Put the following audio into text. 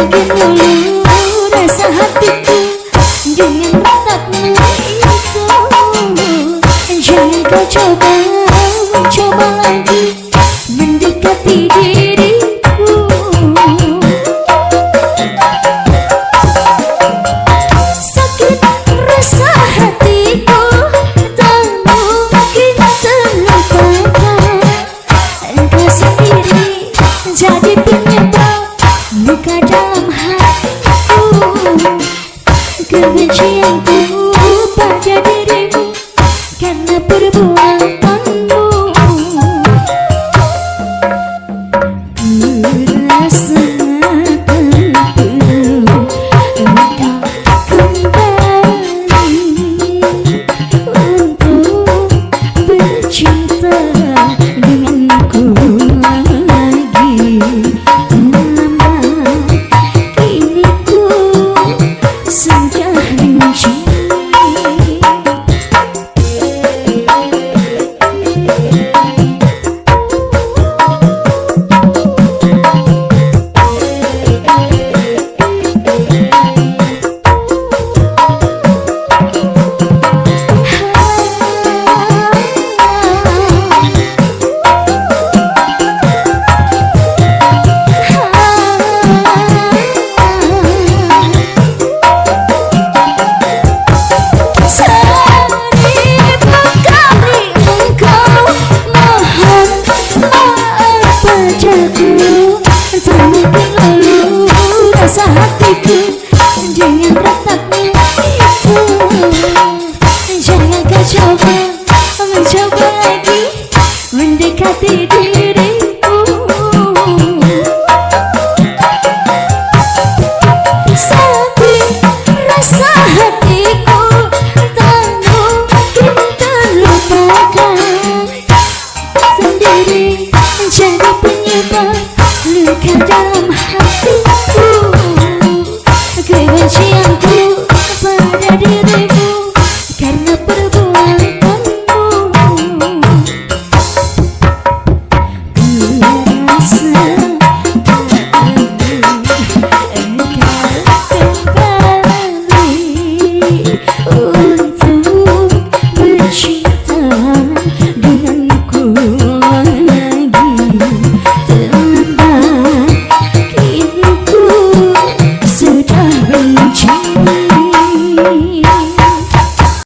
mungkin dulu rasa hatiku dengan retakmu itu. Jangan kau coba mencoba lagi mendekati diriku. Sakit rasa hatiku tak mungkin terlupakan. Engkau sendiri jadi penyebab luka dalam hatiku. Kebencianku pada dirimu karena perbuatanmu. Ku rasa perlu engkau kembali untuk bercinta denganku lagi. Lama kini ku sudah benci. Rasa hatiku dengan retakmu itu. Jangan kau coba mencoba lagi mendekati diriku. Sakit rasa hatiku tak mungkin terlupakan. Sendiri jadi penyebab luka dalam hatiku. Kebencianku pada dirimu karena perbuatanmu. Ku rasa engkau kembali untuk bercinta denganku lagi.